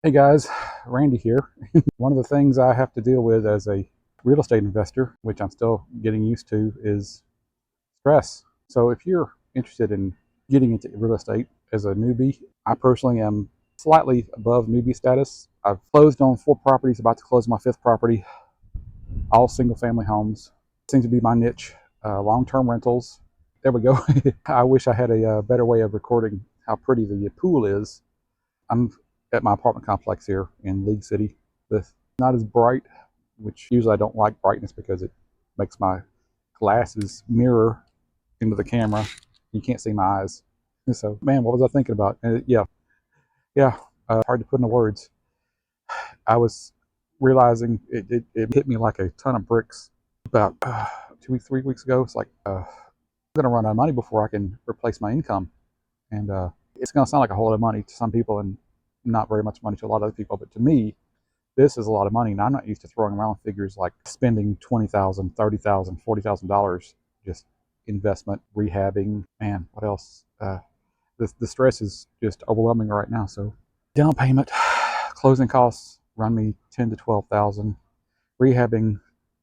Hey guys, Randy here. One of the things I have to deal with as a real estate investor, which I'm still getting used to, is stress. So if you're interested in getting into real estate as a newbie, I personally am slightly above newbie status. I've closed on 4 properties, about to close my 5th property, all single family homes. Seems to be my niche, long-term rentals. There we go. I wish I had a better way of recording how pretty the pool is. I'm at my apartment complex here in League City. It's not as bright, which usually I don't like brightness because it makes my glasses mirror into the camera. You can't see my eyes. And so, man, what was I thinking about? Yeah, hard to put into words. I was realizing it hit me like a ton of bricks about 2 weeks, 3 weeks ago. It's like I'm going to run out of money before I can replace my income. And it's going to sound like a whole lot of money to some people and not very much money to a lot of other people. But to me, this is a lot of money. And I'm not used to throwing around figures like spending $20,000, $30,000, $40,000 just investment, rehabbing. Man, what else? The stress is just overwhelming right now. So down payment, closing costs run me 10 to 12,000. Rehabbing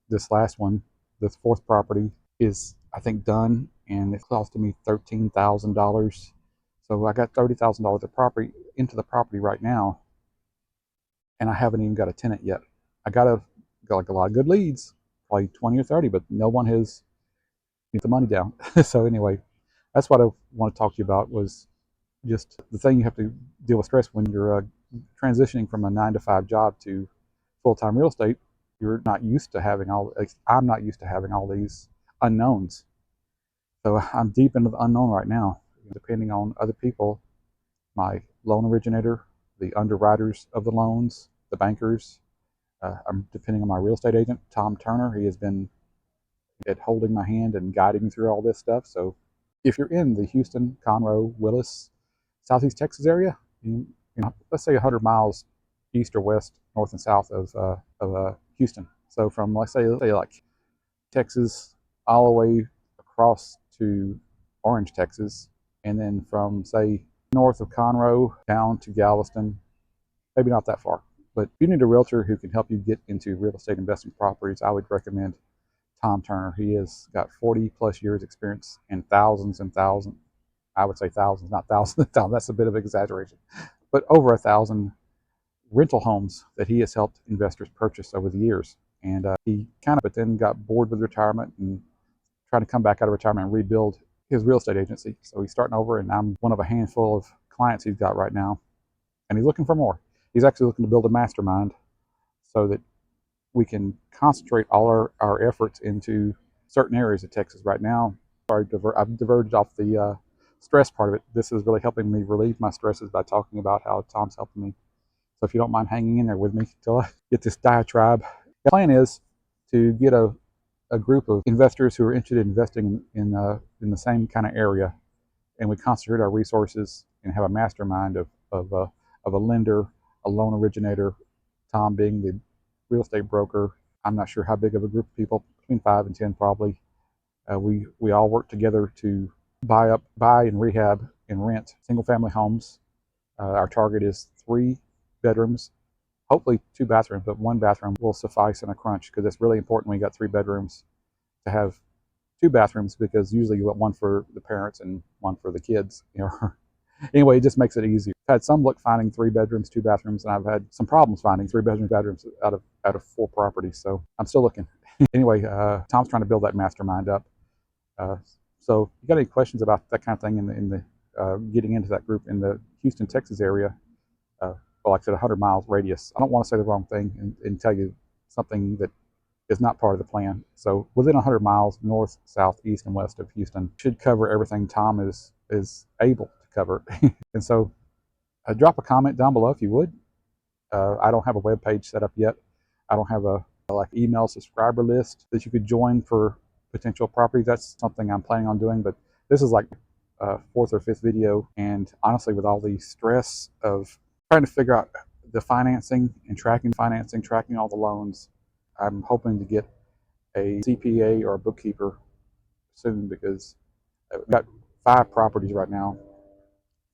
this last one, this 4th property, is I think done, and it costed me $13,000. So I got $30,000 of property into the property right now, and I haven't even got a tenant yet. I got like a lot of good leads, probably 20 or 30, but no one has get the money down. So anyway, that's what I want to talk to you about, was just the thing you have to deal with stress when you're transitioning from a 9 to 5 job to full-time real estate. You're not used to having I'm not used to having all these unknowns. So I'm deep into the unknown right now, depending on other people, my loan originator, the underwriters of the loans, the bankers. I'm depending on my real estate agent, Tom Turner. He has been holding my hand and guiding me through all this stuff. So if you're in the Houston, Conroe, Willis, Southeast Texas area, let's say 100 miles east or west, north and south of Houston. So from let's say like Texas all the way across to Orange, Texas, and then from say north of Conroe down to Galveston, maybe not that far. But if you need a realtor who can help you get into real estate investment properties, I would recommend Tom Turner. He has got 40 plus years experience and thousands and thousands. I would say thousands, not thousands and thousands. That's a bit of exaggeration, but over 1,000 rental homes that he has helped investors purchase over the years. And he but then got bored with retirement and tried to come back out of retirement and rebuild his real estate agency. So he's starting over, and I'm one of a handful of clients he's got right now. And he's looking for more. He's actually looking to build a mastermind so that we can concentrate all our efforts into certain areas of Texas right now. I've diverged off the stress part of it. This is really helping me relieve my stresses by talking about how Tom's helping me. So if you don't mind hanging in there with me till I get this diatribe. The plan is to get a group of investors who are interested in investing in the same kind of area, and we concentrate our resources and have a mastermind of a lender, a loan originator, Tom being the real estate broker. I'm not sure how big of a group of people, between 5 and 10 probably. We all work together to buy and rehab and rent single family homes. Our target is 3 bedrooms, hopefully 2 bathrooms, but 1 bathroom will suffice in a crunch, because it's really important when you got 3 bedrooms to have 2 bathrooms, because usually you want 1 for the parents and 1 for the kids. Anyway, it just makes it easier. I've had some luck finding 3 bedrooms, 2 bathrooms, and I've had some problems finding 3 bedrooms out of 4 properties. So I'm still looking. Anyway, Tom's trying to build that mastermind up. So if you got any questions about that kind of thing in the getting into that group in the Houston, Texas area, well, like I said, 100 miles radius. I don't want to say the wrong thing and tell you something that is not part of the plan. So within 100 miles, north, south, east, and west of Houston should cover everything Tom is able to cover. And so drop a comment down below if you would. I don't have a web page set up yet. I don't have a email subscriber list that you could join for potential properties. That's something I'm planning on doing, but this is like 4th or 5th video, and honestly, with all the stress of trying to figure out the financing and tracking all the loans, I'm hoping to get a CPA or a bookkeeper soon, because I've got 5 properties right now,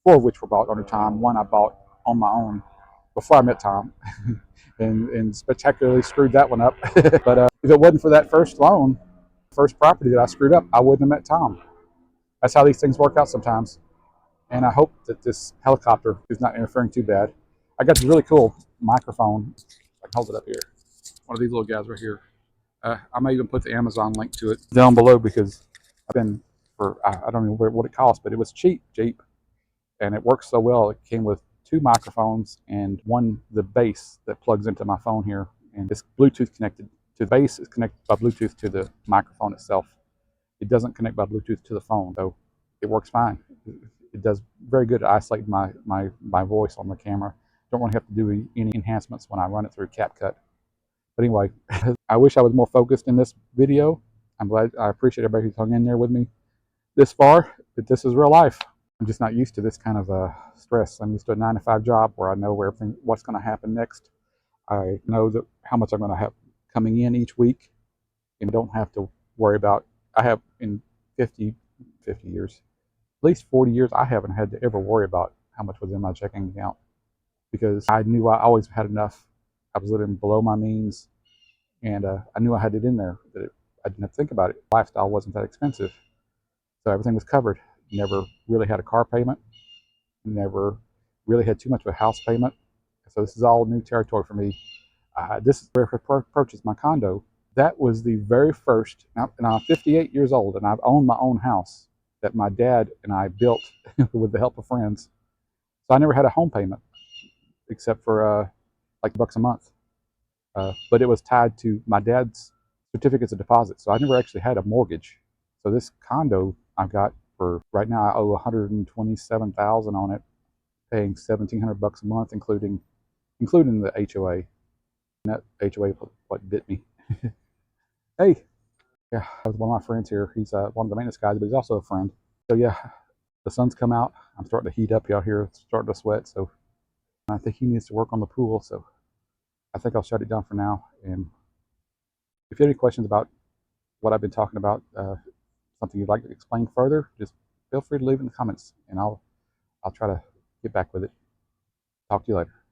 4 of which were bought under time. 1 I bought on my own before I met Tom, and spectacularly screwed that one up. But if it wasn't for that first loan, first property that I screwed up, I wouldn't have met Tom. That's how these things work out sometimes. And I hope that this helicopter is not interfering too bad. I got this really cool microphone. I can hold it up here. One of these little guys right here. I may even put the Amazon link to it down below because I've been for, I don't know what it cost, but it was cheap, and it works so well. It came with two microphones and the base that plugs into my phone here, and it's Bluetooth connected. To the base is connected by Bluetooth to the microphone itself. It doesn't connect by Bluetooth to the phone, so it works fine. It does very good at isolating my voice on the camera. Don't really have to do any enhancements when I run it through CapCut. But anyway, I wish I was more focused in this video. I appreciate everybody who's hung in there with me this far, but this is real life. I'm just not used to this kind of stress. I'm used to a 9-to-5 job where I know what's going to happen next. I know that how much I'm going to have coming in each week, and don't have to worry about. I have in 50 years, at least 40 years, I haven't had to ever worry about how much was in my checking account because I knew I always had enough. I was living below my means, and I knew I had it in there. I didn't have to think about it. Lifestyle wasn't that expensive, so everything was covered. Never really had a car payment. Never really had too much of a house payment. So this is all new territory for me. This is where I purchased my condo. That was the very first, now I'm 58 years old and I've owned my own house that my dad and I built with the help of friends. So I never had a home payment except for like $bucks a month. But it was tied to my dad's certificates of deposit. So I never actually had a mortgage. So this condo I've got for right now, I owe $127,000 on it, paying $1,700 a month, including the HOA. And that HOA what bit me. Hey, yeah, that was one of my friends here. He's one of the maintenance guys, but he's also a friend. So yeah, the sun's come out. I'm starting to heat up out here. It's starting to sweat. So I think he needs to work on the pool. So I think I'll shut it down for now. And if you have any questions about what I've been talking about, something you'd like to explain further, just feel free to leave it in the comments, and I'll try to get back with it. Talk to you later.